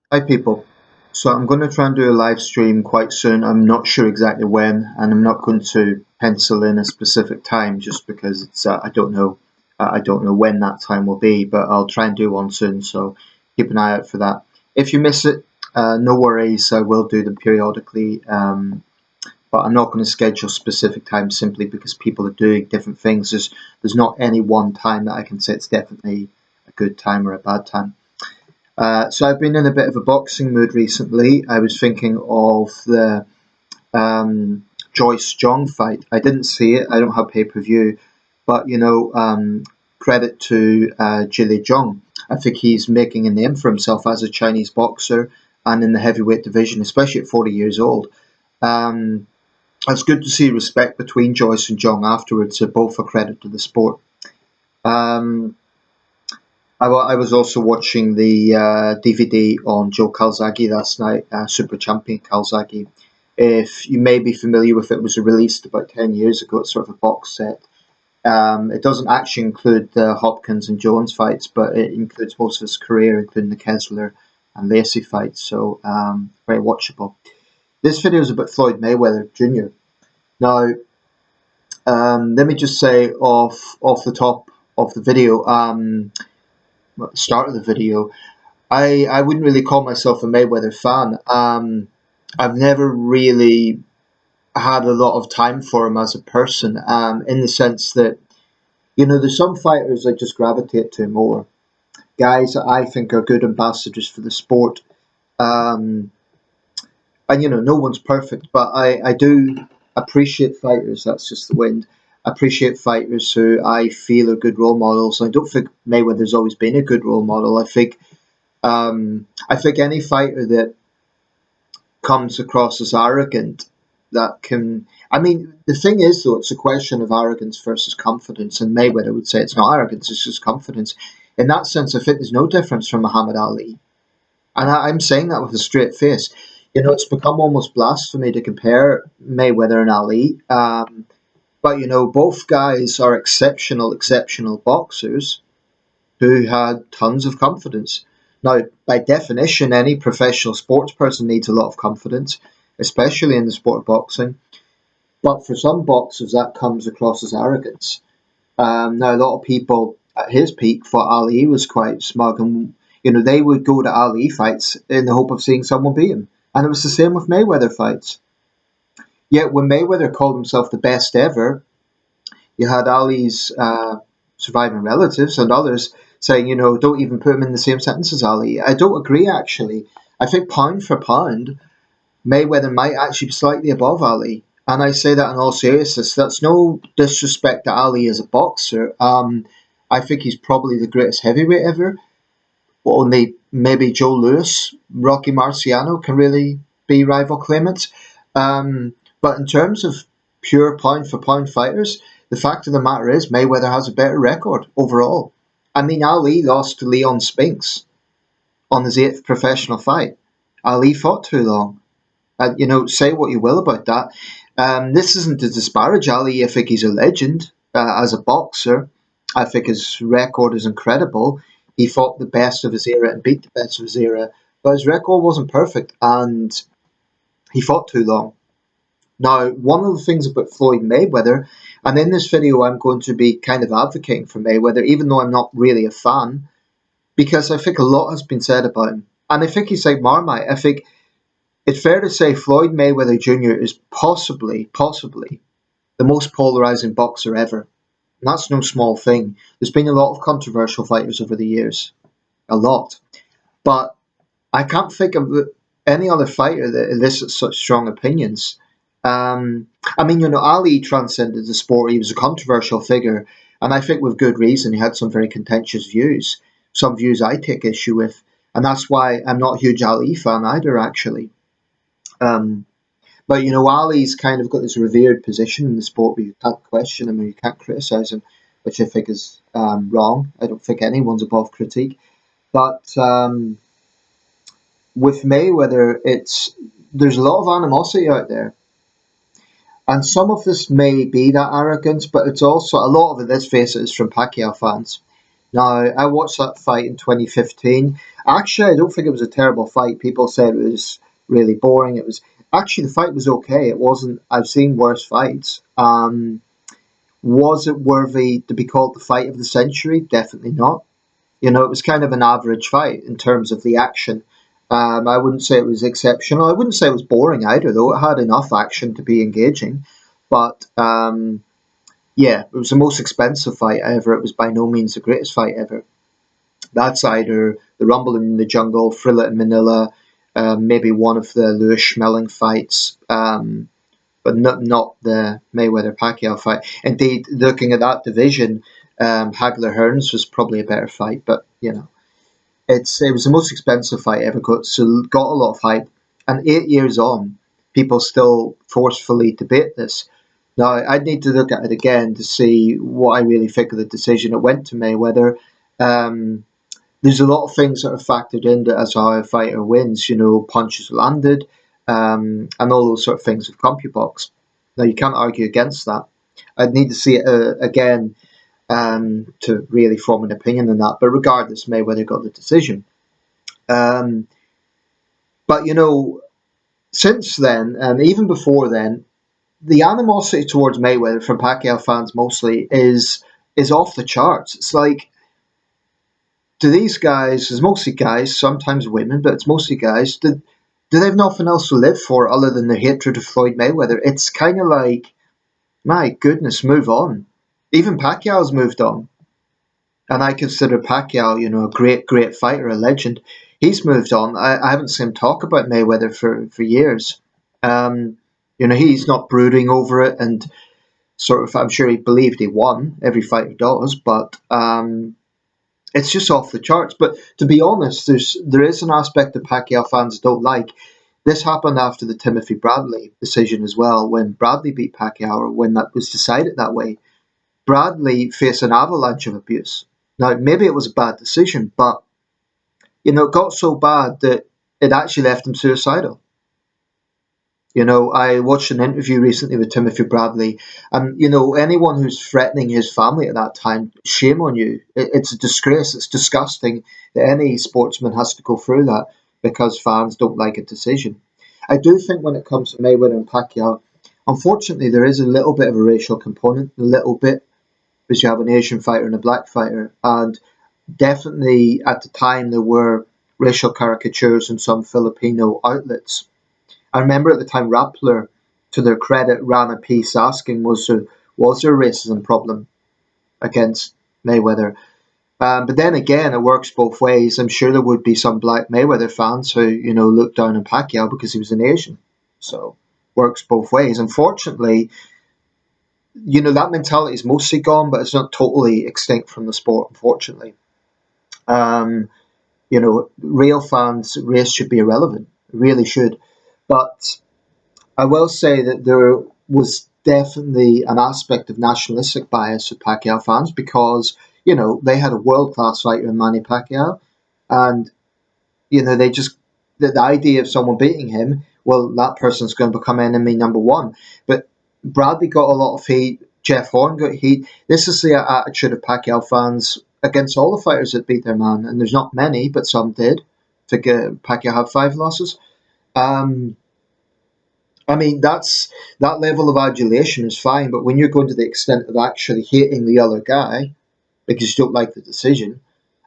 Hi people. So I'm going to try and do a live stream quite soon. I'm not sure exactly when, and I'm not going to pencil in a specific time just because it's I don't know when that time will be. But I'll try and do one soon. So keep an eye out for that. If you miss it, no worries. I will do them periodically. But I'm not going to schedule specific times simply because people are doing different things. There's not any one time that I can say it's definitely a good time or a bad time. So I've been in a bit of a boxing mood recently. I was thinking of the Joyce Jong fight. I didn't see it. I don't have pay-per-view, but credit to Jili Jong. I think he's making a name for himself as a Chinese boxer and in the heavyweight division, especially at 40 years old. Um, it's good to see respect between Joyce and Jong afterwards. They're both a credit to the sport. Um, I was also watching the DVD on Joe Calzaghe last night, Super Champion Calzaghe. If you may be familiar with it, it was released about 10 years ago. It's sort of a box set. It doesn't actually include the Hopkins and Jones fights, but it includes most of his career, including the Kessler and Lacey fights. So very watchable. This video is about Floyd Mayweather Jr. Now, let me just say off the top of the video, at the start of the video, I wouldn't really call myself a Mayweather fan. I've never really had a lot of time for him as a person, in the sense that, there's some fighters I just gravitate to more. Guys that I think are good ambassadors for the sport. Um, and, no one's perfect, but I do appreciate fighters, that's just the wind. Appreciate fighters who I feel are good role models. I don't think Mayweather's always been a good role model. I think any fighter that comes across as arrogant, that can. I mean, the thing is, though, it's a question of arrogance versus confidence, and Mayweather would say it's not arrogance, it's just confidence. In that sense, I think there's no difference from Muhammad Ali. And I'm saying that with a straight face. It's become almost blasphemy to compare Mayweather and Ali. But, both guys are exceptional boxers who had tons of confidence. Now, by definition, any professional sports person needs a lot of confidence, especially in the sport of boxing. But for some boxers, that comes across as arrogance. Now, a lot of people at his peak thought Ali was quite smug, and they would go to Ali fights in the hope of seeing someone beat him. And it was the same with Mayweather fights. Yet when Mayweather called himself the best ever, you had Ali's surviving relatives and others saying, don't even put him in the same sentence as Ali. I don't agree, actually. I think pound for pound, Mayweather might actually be slightly above Ali. And I say that in all seriousness. That's no disrespect to Ali as a boxer. I think he's probably the greatest heavyweight ever. Only maybe Joe Louis, Rocky Marciano can really be rival claimants. But in terms of pure pound for pound fighters, the fact of the matter is Mayweather has a better record overall. I mean, Ali lost to Leon Spinks on his eighth professional fight. Ali fought too long. Say what you will about that. This isn't to disparage Ali. I think he's a legend as a boxer. I think his record is incredible. He fought the best of his era and beat the best of his era, but his record wasn't perfect, and he fought too long. Now, one of the things about Floyd Mayweather, and in this video I'm going to be kind of advocating for Mayweather, even though I'm not really a fan, because I think a lot has been said about him. And I think he's like Marmite. I think it's fair to say Floyd Mayweather Jr. is possibly the most polarizing boxer ever. And that's no small thing. There's been a lot of controversial fighters over the years. A lot. But I can't think of any other fighter that elicits such strong opinions. Ali transcended the sport. He was a controversial figure, and I think with good reason. He had some very contentious views, some views I take issue with, and that's why I'm not a huge Ali fan either, actually. But Ali's kind of got this revered position in the sport where you can't question him or you can't criticise him, which I think is wrong. I don't think anyone's above critique. But with Mayweather, there's a lot of animosity out there. And some of this may be that arrogance, but it's also, a lot of it, let's face it, is from Pacquiao fans. Now, I watched that fight in 2015. Actually, I don't think it was a terrible fight. People said it was really boring. It was actually the fight was okay. It wasn't. I've seen worse fights. Was it worthy to be called the fight of the century? Definitely not. It was kind of an average fight in terms of the action. I wouldn't say it was exceptional. I wouldn't say it was boring either, though. It had enough action to be engaging. But yeah, it was the most expensive fight ever. It was by no means the greatest fight ever. That's either the Rumble in the Jungle, Thriller in Manila, maybe one of the Lewis Schmeling fights, but not the Mayweather Pacquiao fight. Indeed, looking at that division, Hagler Hearns was probably a better fight, but it was the most expensive fight ever got, so got a lot of hype. And 8 years on, people still forcefully debate this. Now, I'd need to look at it again to see what I really think of the decision. It went to Mayweather. Um, there's a lot of things that are factored into as how a fighter wins, punches landed, and all those sort of things with CompuBox. Now, you can't argue against that. I'd need to see it again to really form an opinion on that. But regardless, Mayweather got the decision. Um, but since then, and even before then, the animosity towards Mayweather from Pacquiao fans mostly is off the charts. It's like, do these guys, it's mostly guys, sometimes women, but it's mostly guys, do they have nothing else to live for other than the hatred of Floyd Mayweather? It's kind of like, my goodness, move on. Even Pacquiao's moved on. And I consider Pacquiao, a great, great fighter, a legend. He's moved on. I haven't seen him talk about Mayweather for years. Um, he's not brooding over it, and sort of, I'm sure he believed he won. Every fighter does, but it's just off the charts. But to be honest, there is an aspect that Pacquiao fans don't like. This happened after the Timothy Bradley decision as well, when Bradley beat Pacquiao, or when that was decided that way. Bradley faced an avalanche of abuse. Now, maybe it was a bad decision, but it got so bad that it actually left him suicidal. I watched an interview recently with Timothy Bradley, and anyone who's threatening his family at that time, shame on you. It's a disgrace. It's disgusting that any sportsman has to go through that because fans don't like a decision. I do think when it comes to Mayweather and Pacquiao, unfortunately, there is a little bit of a racial component, a little bit, because you have an Asian fighter and a black fighter, and definitely at the time there were racial caricatures in some Filipino outlets. I remember at the time Rappler, to their credit, ran a piece asking was there a racism problem against Mayweather. But then again, it works both ways. I'm sure there would be some black Mayweather fans who looked down on Pacquiao because he was an Asian. So works both ways. Unfortunately, that mentality is mostly gone, but it's not totally extinct from the sport. Unfortunately, um, real fans, race should be irrelevant. It really should. But I will say that there was definitely an aspect of nationalistic bias with Pacquiao fans because, they had a world class fighter in Manny Pacquiao. And, they just, the idea of someone beating him, well, that person's going to become enemy number one. But Bradley got a lot of heat. Jeff Horn got heat. This is the attitude of Pacquiao fans against all the fighters that beat their man. And there's not many, but some did. I think Pacquiao had 5 losses. Um, I mean, that level of adulation is fine, but when you're going to the extent of actually hating the other guy because you don't like the decision,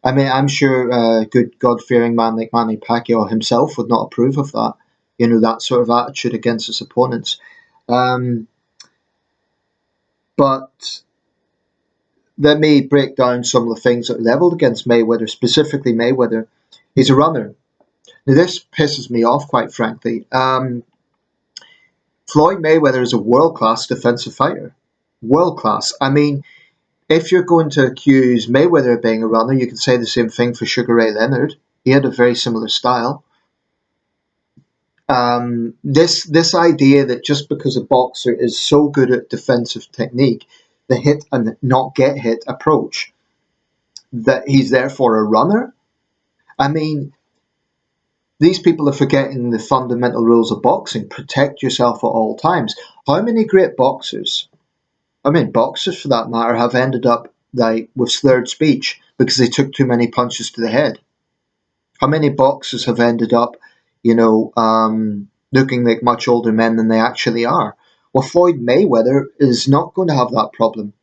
I mean, I'm sure a good God-fearing man like Manny Pacquiao himself would not approve of that. That sort of attitude against his opponents. Um, but let me break down some of the things that are levelled against Mayweather, specifically Mayweather. He's a runner. Now, this pisses me off, quite frankly. Floyd Mayweather is a world-class defensive fighter. World-class. I mean, if you're going to accuse Mayweather of being a runner, you can say the same thing for Sugar Ray Leonard. He had a very similar style. This idea that just because a boxer is so good at defensive technique, the hit and not get hit approach, that he's therefore a runner. I mean, these people are forgetting the fundamental rules of boxing. Protect yourself at all times. How many great boxers, I mean boxers for that matter, have ended up like with slurred speech because they took too many punches to the head? How many boxers have ended up, looking like much older men than they actually are? Well, Floyd Mayweather is not going to have that problem.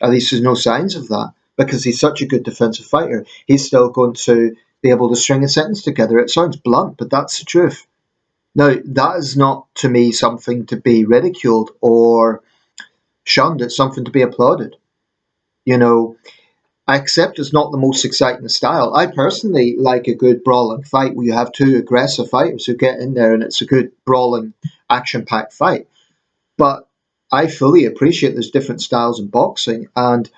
At least there's no signs of that because he's such a good defensive fighter. He's still going to be able to string a sentence together. It sounds blunt, but that's the truth. Now, that is not to me something to be ridiculed or shunned. It's something to be applauded. You know, I accept it's not the most exciting style. I personally like a good brawling fight where you have two aggressive fighters who get in there and it's a good brawling, action packed fight. But I fully appreciate there's different styles in boxing, and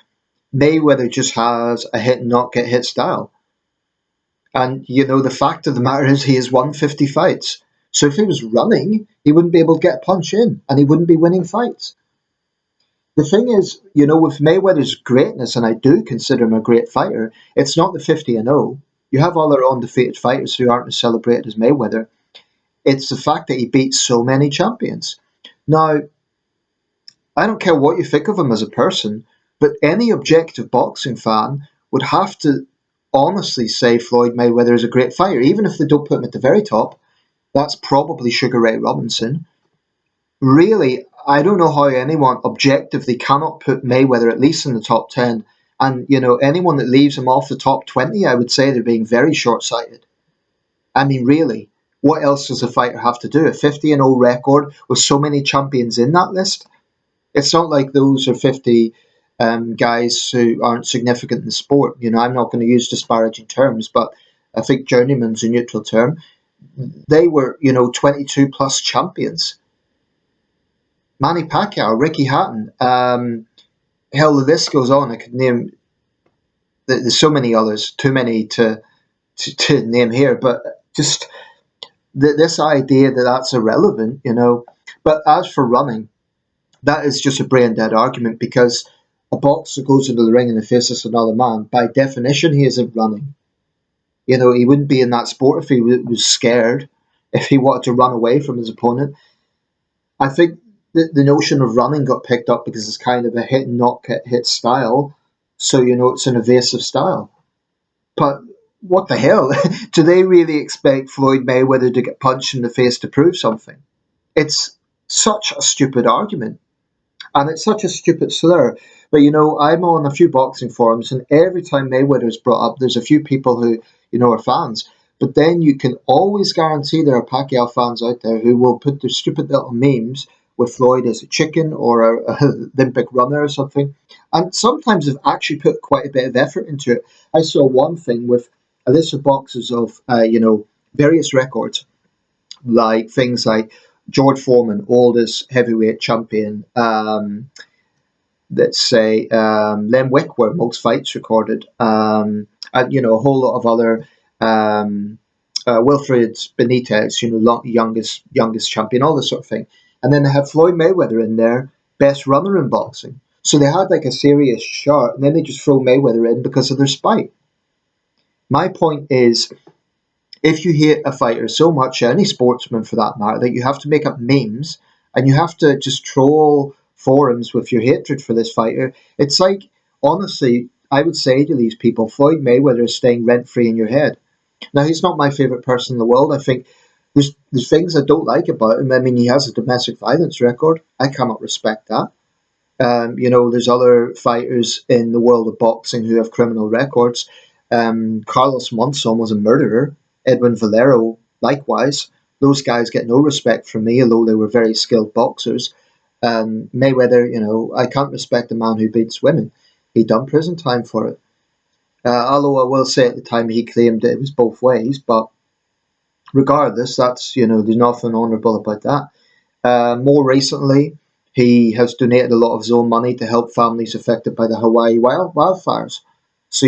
Mayweather just has a hit and not get hit style. And the fact of the matter is he has won 50 fights. So if he was running, he wouldn't be able to get a punch in and he wouldn't be winning fights. The thing is, with Mayweather's greatness, and I do consider him a great fighter, it's not the 50-0. You have other undefeated fighters who aren't as celebrated as Mayweather. It's the fact that he beats so many champions. Now, I don't care what you think of him as a person, but any objective boxing fan would have to honestly say Floyd Mayweather is a great fighter, even if they don't put him at the very top. That's probably Sugar Ray Robinson. Really, I don't know how anyone objectively cannot put Mayweather at least in the top 10. And, anyone that leaves him off the top 20, I would say they're being very short sighted. I mean, really, what else does a fighter have to do? A 50-0 record with so many champions in that list? It's not like those are 50 guys who aren't significant in the sport. I'm not going to use disparaging terms, but I think journeyman's a neutral term. They were, 22 plus champions. Manny Pacquiao, Ricky Hatton, hell, the list goes on. I could name, there's so many others, too many to name here, but just this idea that that's irrelevant. But as for running, that is just a brain dead argument because a boxer goes into the ring and faces another man. By definition, he isn't running. He wouldn't be in that sport if he was scared, if he wanted to run away from his opponent. I think the notion of running got picked up because it's kind of a hit and not get hit style. So, it's an evasive style. But what the hell? Do they really expect Floyd Mayweather to get punched in the face to prove something? It's such a stupid argument. And it's such a stupid slur. But I'm on a few boxing forums, and every time Mayweather is brought up, there's a few people who are fans. But then you can always guarantee there are Pacquiao fans out there who will put their stupid little memes with Floyd as a chicken or a Olympic runner or something. And sometimes they've actually put quite a bit of effort into it. I saw one thing with a list of boxes of various records, like things like George Foreman, oldest heavyweight champion. Let's say Len Wickwer, most fights recorded, and a whole lot of other Wilfred Benitez, youngest champion, all this sort of thing. And then they have Floyd Mayweather in there, best runner in boxing. So they had like a serious shot, and then they just throw Mayweather in because of their spite. My point is, if you hate a fighter so much, any sportsman for that matter, that you have to make up memes and you have to just troll forums with your hatred for this fighter, it's like, honestly, I would say to these people, Floyd Mayweather is staying rent-free in your head. Now, he's not my favourite person in the world. I think there's things I don't like about him. I mean, he has a domestic violence record. I cannot respect that. There's other fighters in the world of boxing who have criminal records. Carlos Monson was a murderer. Edwin Valero, likewise. Those guys get no respect from me, although they were very skilled boxers. Mayweather, I can't respect a man who beats women. He done prison time for it. Although I will say at the time he claimed that it was both ways, but regardless, that's, there's nothing honourable about that. More recently, he has donated a lot of his own money to help families affected by the Hawaii wildfires. So,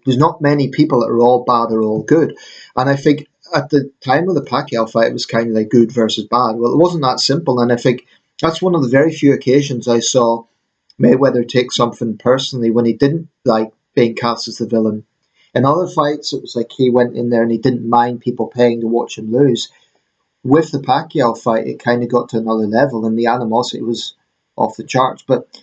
there's not many people that are all bad or all good. And I think at the time of the Pacquiao fight, it was kind of like good versus bad. Well, it wasn't that simple. And I think that's one of the very few occasions I saw Mayweather take something personally when he didn't like being cast as the villain. In other fights, it was like he went in there and he didn't mind people paying to watch him lose. With the Pacquiao fight, it kind of got to another level and the animosity was off the charts. But,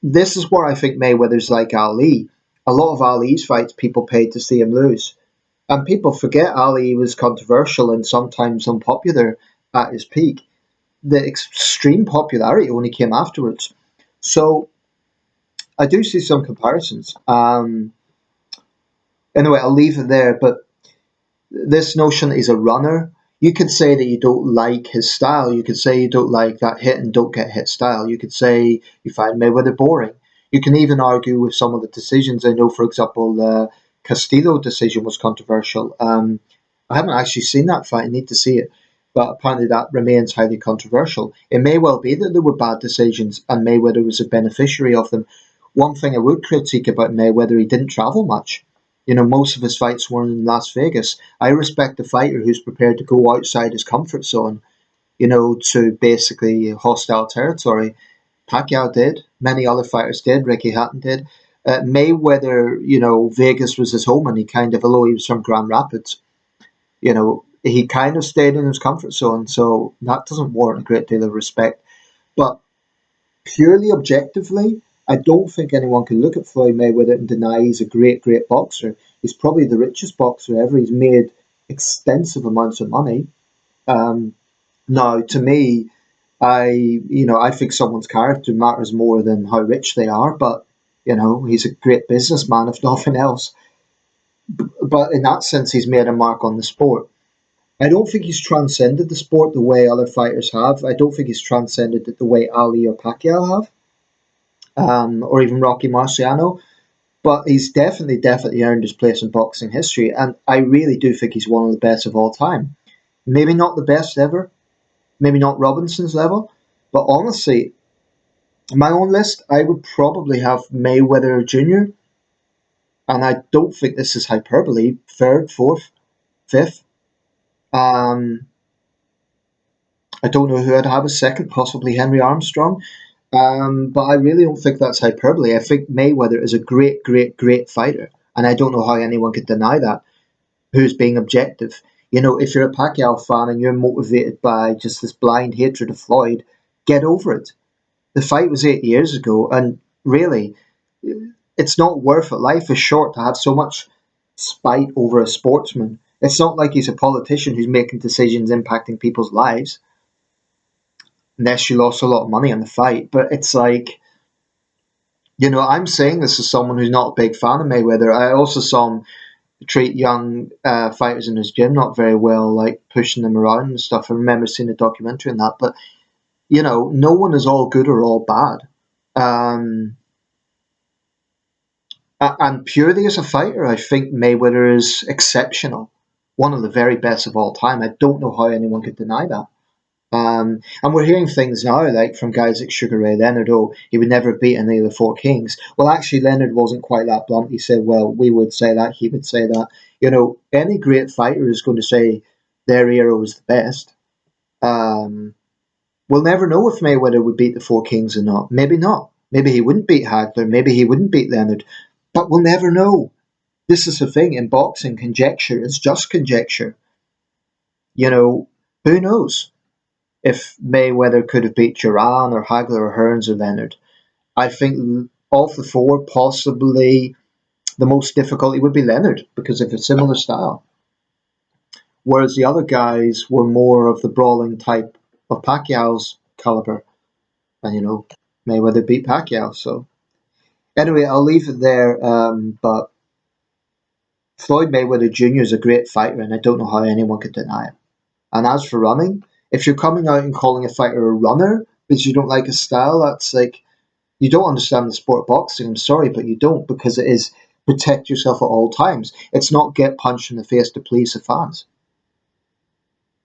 this is where I think Mayweather's like Ali. A lot of Ali's fights, people paid to see him lose. And people forget Ali was controversial and sometimes unpopular at his peak. The extreme popularity only came afterwards. So I do see some comparisons. Anyway, I'll leave it there. But this notion that he's a runner, you could say that you don't like his style. You could say you don't like that hit and don't get hit style. You could say you find Mayweather boring. You can even argue with some of the decisions. I know, for example, the Castillo decision was controversial. I haven't actually seen that fight. I need to see it. But apparently that remains highly controversial. It may well be that there were bad decisions and Mayweather was a beneficiary of them. One thing I would critique about Mayweather, he didn't travel much. Most of his fights were in Las Vegas. I respect a fighter who's prepared to go outside his comfort zone, to basically hostile territory. Pacquiao did. Many other fighters did. Ricky Hatton did. Mayweather, Vegas was his home, and he kind of, although he was from Grand Rapids, he kind of stayed in his comfort zone. So that doesn't warrant a great deal of respect. But purely objectively, I don't think anyone can look at Floyd Mayweather and deny he's a great, great boxer. He's probably the richest boxer ever. He's made extensive amounts of money. Um, Now, to me, I think someone's character matters more than how rich they are. But he's a great businessman, if nothing else. But in that sense, he's made a mark on the sport. I don't think he's transcended the sport the way other fighters have. I don't think he's transcended it the way Ali or Pacquiao have, or even Rocky Marciano. But he's definitely earned his place in boxing history, and I really do think he's one of the best of all time. Maybe not the best ever, maybe not Robinson's level, but honestly, my own list, I would probably have Mayweather Jr., and I don't think this is hyperbole, third, fourth, fifth. Um, I don't know who I'd have as second, possibly Henry Armstrong. But I really don't think that's hyperbole. I think Mayweather is a great, great, great fighter, and I don't know how anyone could deny that. Who's being objective? If you're a Pacquiao fan and you're motivated by just this blind hatred of Floyd, get over it. The fight was 8 years ago, and really, it's not worth it. Life is short to have so much spite over a sportsman. It's not like he's a politician who's making decisions impacting people's lives, unless you lost a lot of money on the fight. But it's like, I'm saying this as someone who's not a big fan of Mayweather. I also saw him treat young fighters in his gym not very well, like pushing them around and stuff. I remember seeing a documentary on that. But, no one is all good or all bad. Um, and purely as a fighter, I think Mayweather is exceptional. One of the very best of all time. I don't know how anyone could deny that. And we're hearing things now, like from guys like Sugar Ray Leonard, oh, he would never beat any of the four kings. Well, actually, Leonard wasn't quite that blunt. He said, well, we would say that, he would say that. Any great fighter is going to say their era was the best. Um, we'll never know if Mayweather would beat the four kings or not. Maybe not. Maybe he wouldn't beat Hagler. Maybe he wouldn't beat Leonard. But we'll never know. This is the thing in boxing, conjecture is just conjecture. Who knows? If Mayweather could have beat Duran or Hagler or Hearns or Leonard. I think of the four, possibly the most difficult would be Leonard because of a similar style. Whereas the other guys were more of the brawling type of Pacquiao's caliber. And, Mayweather beat Pacquiao. So, anyway, I'll leave it there. But Floyd Mayweather Jr. is a great fighter, and I don't know how anyone could deny it. And as for running, if you're coming out and calling a fighter a runner because you don't like his style, that's like, you don't understand the sport of boxing. I'm sorry, but you don't, because it is protect yourself at all times. It's not get punched in the face to please the fans.